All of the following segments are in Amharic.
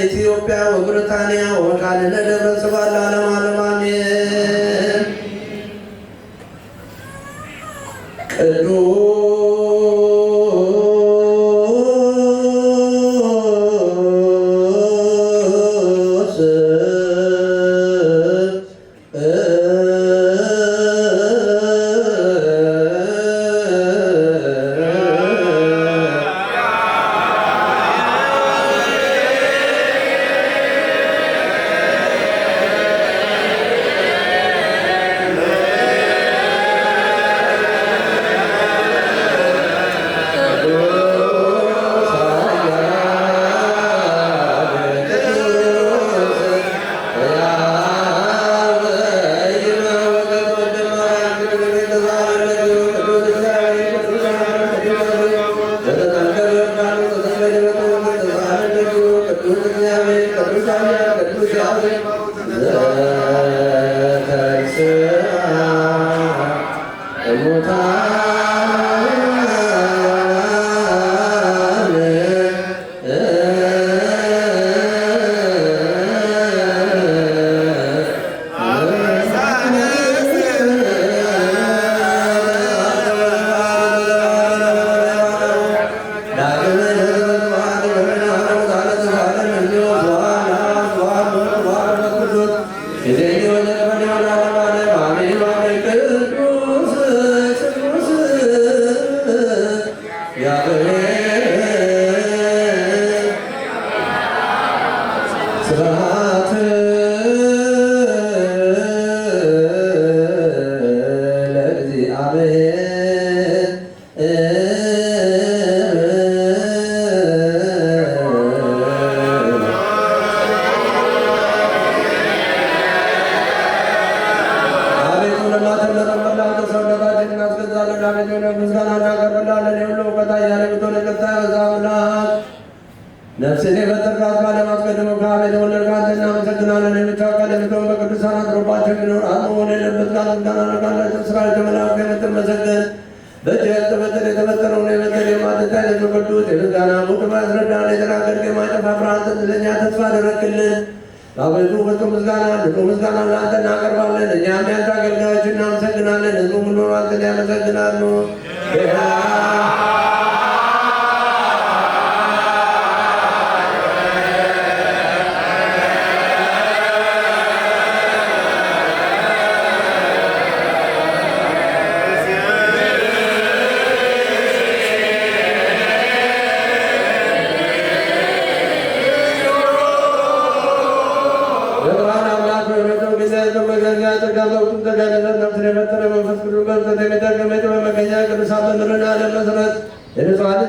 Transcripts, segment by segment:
ኢትዮጵያ ወብሪታንያ ወካልነ ደብረ ስብሐት ለዓለመ ዓለም አሜን። ነፍስን የፈጠርካት ከዓለም አስቀድሞ ከአብ የተወለድካት እናመሰግናለን። የምታውቃል የምትሆን በቅዱሳን አድሮባቸው የሚኖር አብ መሆን የሌለበት ቃል ምስጋና ለቃላቸው ስራ የተመላከ የምትመሰገን በእጅህ ጥበትን የተፈጠረውን የበደል የማትታይ ንጹሕ ቅዱስ የምስጋና ሙቅም ያስረዳን የተናገርክ የማይጠፋ ብርሃን ለእኛ ተስፋ አደረግክልን። አቤቱ ፍጹም ምስጋና ንጹሕ ምስጋና ለአንተ እናቀርባለን። እኛም ያንተ አገልጋዮች እናመሰግናለን። ሕዝቡ ሁሉ አንተን ያመሰግናሉ።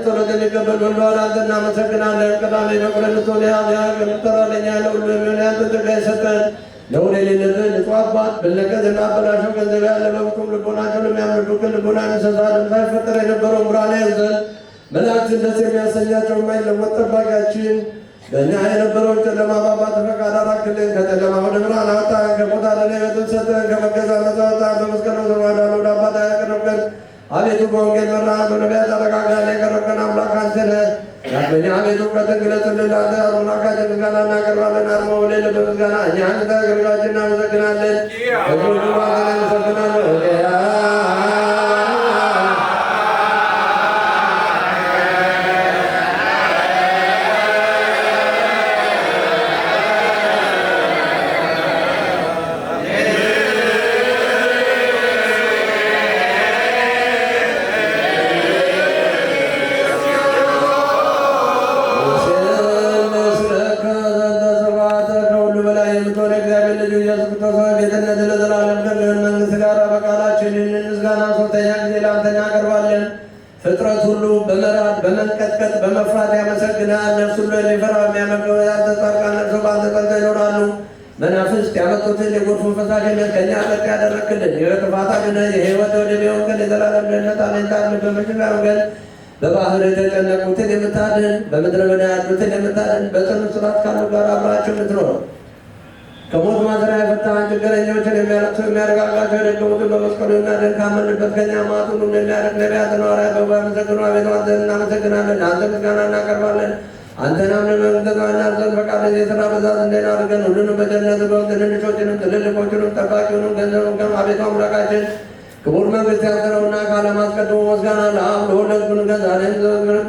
ጸሎት የሚቀበል ሁሉ አንተ እናመሰግናለን። ቀዳሚ በኩረት ልትሆን ያገለጠራ ለኛ ለሁሉ የሚሆን ያንተ ጸጋ ይሰጠን። ነውር የሌለብን ንጹሕ አባት ብንለቀት እናበላሸው ገንዘብ ያለ በብኩም ልቦናቸውን የሚያመልኩትን ልቦና እንስሳ ሳይፈጠር የነበረውን ብርሃን ያዩ ዘንድ መላእክትን ደስ የሚያሰኛቸው የማይለወጥ ጠባቂያችን በእኛ የነበረውን ጨለማ በአባት ፈቃድ አራቅልን። ከጨለማ ወደ ብርሃን አወጣን። ከሞት አድነን ሕይወትን ሰጠን። ከመገዛት ነፃ አወጣን። በመስቀሉ ስር ወደ አባት ያቀረብከን አቤቱ በወንጌል መራን። በነቢያት አረጋጋን። የቀረብከን አምላክ አንተ ነህ። ዳግመኛ አቤቱ እውቀትን ግለጽልን። ለአንተ አምላካችን ምስጋና እናቀርባለን። አርሞ በሌለበት ምስጋና እኛ አንተ አገልጋዮች እናመሰግናለን። ከዚህ ሁሉ አንተን እናመሰግናለን። ፍጥረት ሁሉ በመራድ በመንቀጥቀጥ በመፍራት ያመሰግናል። ነፍስ ሁሉ የሚፈራው የሚያመልከው ያንተ ጻድቃን ነፍሶ በአንተ ጸንተው ይኖራሉ። መናፍስት ያመጡትን የጎርፉን ፈሳሽነት ከእኛ ጸጥ ያደረክልን የጥፋት አድነህ የሕይወት ወደብ የሆንክን የዘላለም ደህንነት አለኝታችን በመጀመሪያው ቀን በባህር የተጨነቁትን የምታድን በምድረ በዳ ያሉትን የምታድን በጽኑ እስራት ካሉ ጋር አብራቸው የምትኖር ከሞት ማሰሪያ የፈታህን ችግረኞችን የሚያለቅሱ የሚያረጋጋቸው የደከሙትን በመስቀሉ የሚያድን ካመንበት ከእኛ መዓት ሁሉ የሚያደርግ ነቢያትን ሐዋርያት በጉባኤ ያመሰግኑ። አቤቱ አንተን እናመሰግናለን። ለአንተ ምስጋና እናቀርባለን። አንተን አምነን በመንግሥትህ ዘንድ ፈቃድህ የሥራ ብዛት እንዴት አድርገን ሁሉንም በጀነት በውስጥ ትንንሾችንም ትልልቆችንም ጠባቂውንም ገንዘቡን አቤቱ አምላካችን ክቡር መንግሥት ያንተነውና ከዓለም አስቀድሞ ምስጋና ለአብ ለወልድ ለመንፈስ ቅዱስ ዛሬም ዘወትርም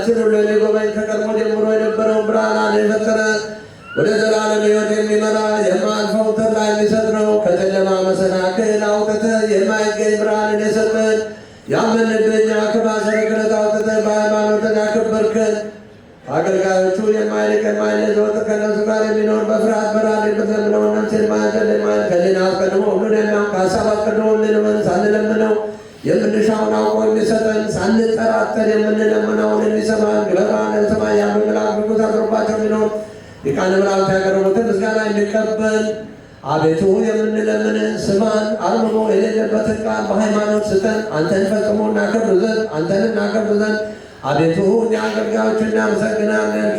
ነፍስን ሁሉ የሚጎበኝ ከቀድሞ ጀምሮ የነበረውን ብርሃን የፈጠረ ወደ ዘላለም ሕይወት የሚመራ የማያልፈው ተድላ የሚሰጥ ነው። ከጨለማ መሰናክል አውጥተህ የማይገኝ ብርሃንን የሰጠን ያመንብኛ ከማሰረ ክረት አውጥተህ በሃይማኖትን ያከበርከን አገልጋዮቹ የማይልቅ የማይለወጥ ከነሱ ጋር የሚኖር በፍርሃት በራድ የምትለምነውን ነፍስን ማያዘል ከልን አስቀድሞ ሁሉን የሚያውቅ ከሀሳብ አስቀድሞ የምንለምን ሳንለምነው የምንሻውን አውቆ የሚሰጠን ሳንጠራጠር የምንለምነውን የሚሰማን በብርሃነ ሰማይ ያሉ መላእክት ንጉሥ አድሮባቸው የሚኖር ሊቃነ መላእክት ያቀረቡትን ምስጋና የሚቀበል አቤቱ የምንለምንን ስማን። አርምሞ የሌለበትን ቃል በሃይማኖት ስጠን። አንተን ፈጽሞ እናከብር ዘንድ አንተን እናከብር ዘንድ አቤቱ እኛ አገልጋዮች እናመሰግናለን።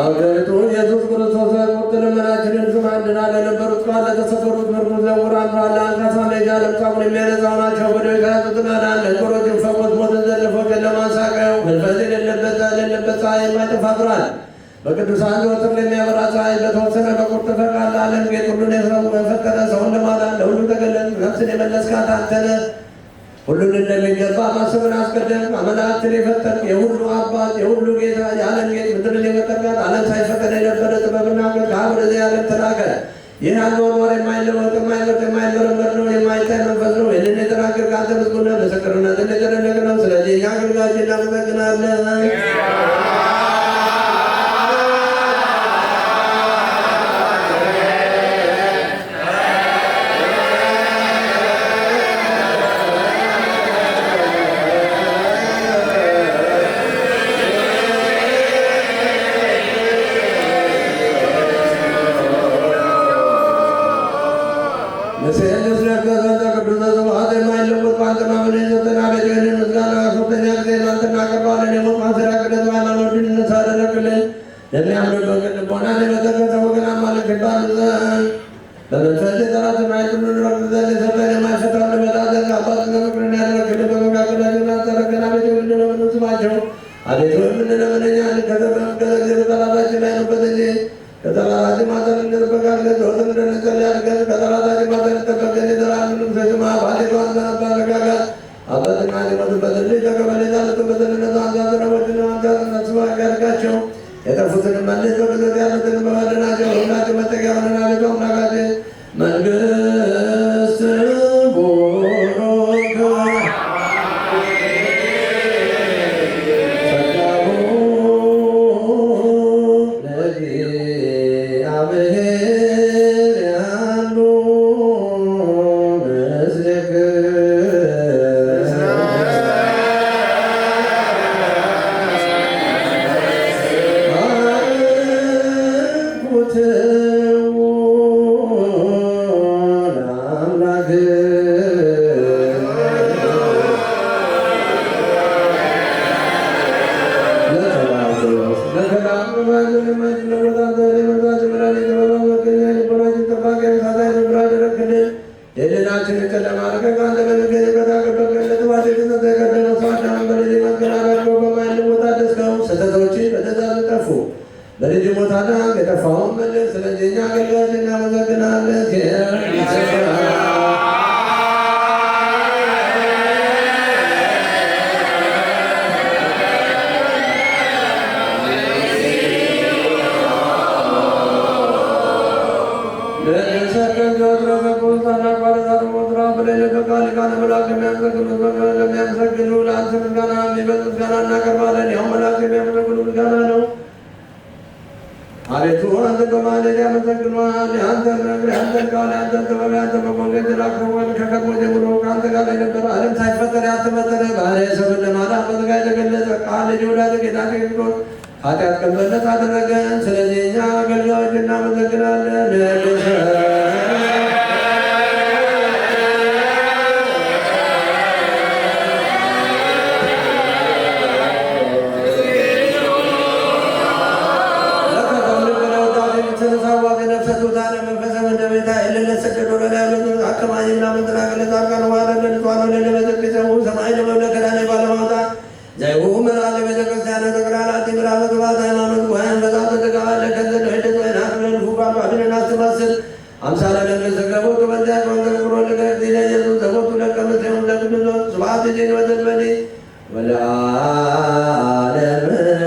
አገሪቱ ኢየሱስ ክርስቶስ ቁርጥ ልመናችንን ስማንድና ለነበሩት ቃል ለተሰበሩት ምርኩዝ ለዕውራን ብርሃን ለአንካሳ ለእኛ ለምጻሙን የሚያነጻው ናቸው። በደዌ የተያዙትን አዳን፣ ለዕውሮችን ፈወስ፣ ሞትን ዘለፈው፣ ጨለማን ሳቀው። መንፈስ የሌለበት ፀሐይ የማይጠፋ ብርሃን በቅዱሳን ዘወትር ለሚያበራ ፀሐይ በተወሰነ በቁርጥ ፈቃድ ለዓለም ጌጥ ሁሉን የፈጠረ ሰውን ለማዳን ለሁሉ ተገለጽ። ነፍስን የመለስካት አንተ ነህ። ሁሉን እንደሚገባ ማሰብን አስቀደም። መላእክትን የፈጠርክ የሁሉ አባት የሁሉ ጌታ የዓለም ጌጥ ምድርን የፈጠርካት ዓለም ሳይፈጠር የነበረ ጥበብና ከአብ ወደዚህ ዓለም ተላከ። ይህ አኗኗር የማይለወጥ የማይመጥ የማይመረመር ነው፣ የማይታይ መንፈስ ነው። ይህንን የተናገርክ አንተ ምስጉን ነህ፣ ምስክርነትን የተደነቅ ነው። ስለዚህ እኛ አገልጋዮች እናመሰግናለን። በመንፈስ የጠላትን ኃይል ረግ ዘንድ የሰጠን የማይፈታውን ለመጣዘዝ አባትን ለምክርን ያደረግልን በመካከላችን አጠረገን። አቤቱ የምንለምነው ስማቸው። አቤቱ የምንለምን እኛ ከዘበመገዘ በጠላታችን ላይ ነበት እንጂ ከጠላታችን ማዘን እንጠበቃለን። ዘወትር እንድንጸልይ አድርገን ከጠላታችን ማዘን እንጠበቅን። የዘላለምንም ስማ ባሌቷን ዘነባረጋጋት አባትና ሊመቱበት እንጂ ተቀበሌታ ልትበትንነት አንዛዘረቦችን አንዛዝነት ስማ ያድርጋቸው። የጠፉትን መልስ በግዞት ያሉትን በማደናቸው ሁላቸው መጠጊያ ሆነን አቤቱ አምላካችን መንግሥት ቡሩክ ሰላሙ ለእግዚአብሔር ያሉ ምስልክ በልጅ ቦታና የጠፋውን መለስ። ስለዚህ እኛ አገልጋዮች እናመሰግናለን። ለሚያመሰግኑ ለአንተ ምስጋና የሚበልጥ ምስጋና እናቀርባለን። ያው መላእክት የሚያመሰግኑ ምስጋና ነው። አቤቱ አንተ በማለዳ ያመሰግኑሃል። የአንተን ነገር የአንተን ቃል የአንተን ጥበብ የአንተን በጎነት የላከውን ከቀድሞ ጀምሮ ከአንተ ጋር የነበረ ዓለም ሳይፈጠር ያልተፈጠረ ባሕርየ ሰብን ለማዳን በሥጋ የተገለጸ ቃል ልጅ ወዳጆ ጌታችን ክርስቶስ ኃጢአት ቀንበለት አደረገን። ስለዚህ እኛ አገልጋዮች እናመሰግናለን። አምሳለ ለነገ ዘገቦቱ በዚያ ቆንዘሮ ለገር ዲለየሱ ዘቦቱ ለቀመሰሙ ለቅዱስ ስብሐት ዜን ወዘልበኔ ወለዓለመ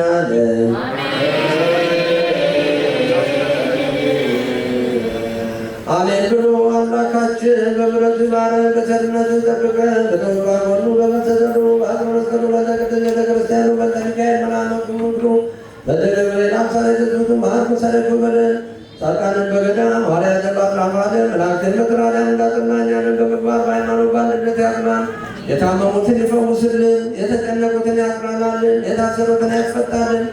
ዓለም አሜን ብሎ አምላካችን በምሕረቱ ይማረን፣ በቸርነቱ ይጠብቀን። በተወባ ጎኑ በመተዘሩ በአጽመ መስቀሉ በተቀደሰ ቤተክርስቲያኑ በተሚካኤል መላመቱ ሁሉ በተገብርኤል አምሳለ የተዙቱ ማርቆስ ሰለቱ በለን ጻድቃንን በገዳም ሐዋርያት በአጽናፈ መላእክትን በተራዳያን እንዳጥና እኛንን በምግባር በሃይማኖት በአንድነት ያጽናን። የታመሙትን ይፈውስልን፣ የተጨነቁትን ያጽናናልን፣ የታሰሩትን ያስፈታልን።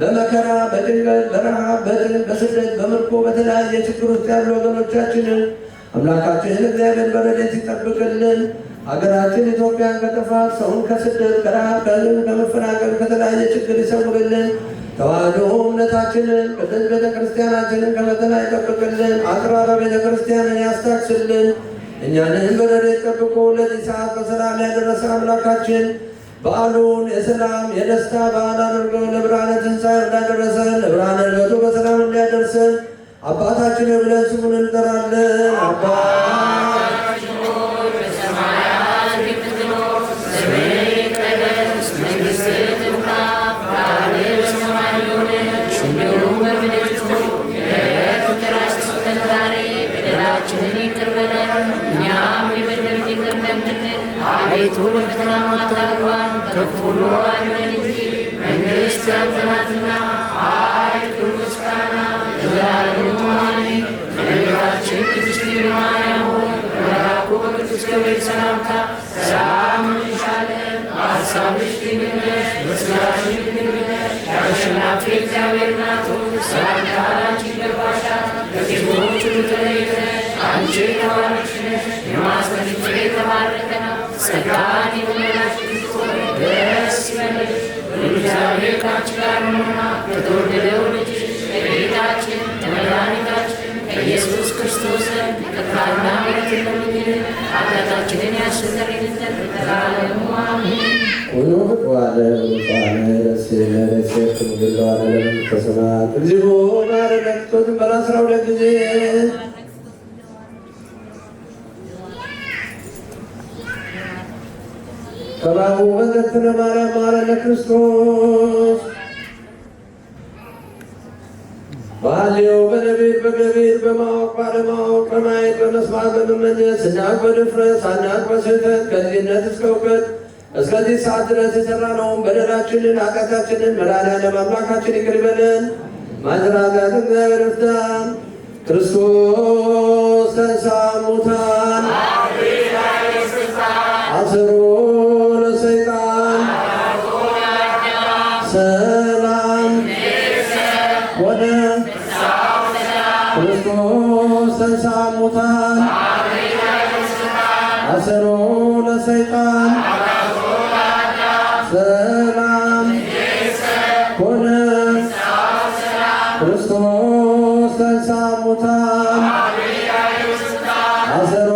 በመከራ በጭንቀት በረሃብ በጥል በስደት በምርኮ በተለያየ ችግር ውስጥ ያሉ ወገኖቻችንን አምላካችንን እግዚአብሔር በረድኤት ይጠብቅልን። ሀገራችን ኢትዮጵያን ከጥፋት ሰውን ከስደት ከረሃብ ከሕዝብ ከመፈናቀል ከተለያየ ችግር ይሰውርልን። ተዋሕዶ እምነታችንን ቅድስት ቤተ ክርስቲያናችንን ከፈተና ይጠብቅልን። አጽራረ ቤተ ክርስቲያንን ያስታክስልን። እኛንን በረድኤት ጠብቆ ለዚህ ሰዓት በሰላም ያደረሰ አምላካችን በዓሉን የሰላም የደስታ በዓል አድርገው ለብርሃነ ትንሣኤው እንዳደረሰን ለብርሃነ ልደቱ በሰላም እንዲያደርሰን አባታችን ብለን ስሙን እንጠራለን። አባታችን ሆይ በሰማያት የምትኖር፣ ስምህ ይቀደስ፣ መንግሥትህ ትምጣ፣ ፈቃድህ በሰማይ እንደሆነች እንዲሁም በምድር ትሁን። የዕለት እንጀራችንን ስጠን ዛሬ፣ በደላችንን ይቅር በለን እኛም የበደሉንን ይቅር እንደምንል፣ አቤቱ ወደ ፈተና አታግባን ከክፉ ሁሉ አድነን እንጂ መንግሥት ያንተ ናትና፣ ኃይል፣ ክብር፣ ምስጋና ለዘላለሙ አሜን። እመቤታችን ቅድስት ድንግል ማርያም ሆይ በመልአኩ በቅዱስ ገብርኤል ሰላምታ ሰላም እንልሻለን። በሐሳብሽ ድንግል ነሽ፣ በሥጋሽም ድንግል ነሽ። የአሸናፊ እግዚአብሔር እናት ሆይ ሰላምታ ላንቺ ይገባሻል። ከሴቶች ሁሉ ተለይተሽ አንቺ የተባረክሽ ነሽ፣ የማኅፀንሽ ፍሬ የተባረከ ነው። ጸጋን የተሞላሽ ቅድስት ሆይ ደስ ይበልሽ፣ እግዚአብሔር ከአንቺ ጋር ነውና ከተወደደው ልጅሽ ከጌታችን ከመድኃኒታችን ከኢየሱስ ክርስቶስ ዘንድ ይቅርታና ምሕረት ለምኝልን ኃጢአታችንን ያስተሰርይልን ዘንድ ለዘላለሙ አሜን። ኩኑ ፍቁራነ ወጽዋነ ረሴነ ረሴክሙ ግለዋነ ለመንግሥተ ሰማያት እግዚኦ ማረነ ክርስቶስን በላ 12 ጊዜ ከማሁ በዘክነ ማርያም ማረነ ክርስቶስ ባልየው በነቢር በገቢር በማወቅ ባለማወቅ በማየት በመስማት በመመኘት ስናውቅ በድፍረት ሳናውቅ በስህተት ከልጅነት እስከ እውቀት እስከዚህ ሰዓት ድረስ የሠራነውን በደላችንን ኃጢአታችንን መድኃኔዓለም አምላካችን ይቅር ይበለን። ማንዘራዛት እግዚአብሔር ይፍታን። ክርስቶስ ተንሥአ እሙታን አሰሮ ለሰይጣን ሰላም ሆነ። ክርስቶስ ተንሥአ እሙታን አሰሮ ለሰይጣን ሰላም ሆነ። ክርስቶስ ተንሥአ እሙታን አሰሮ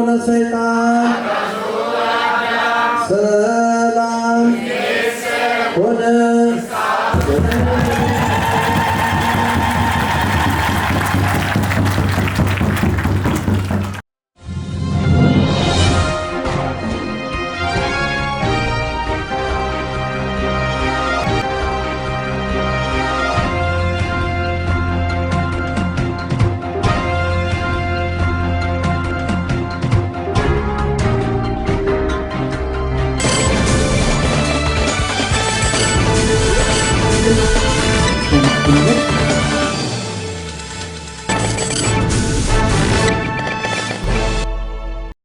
ለሰይጣን ሰላም ሆነ።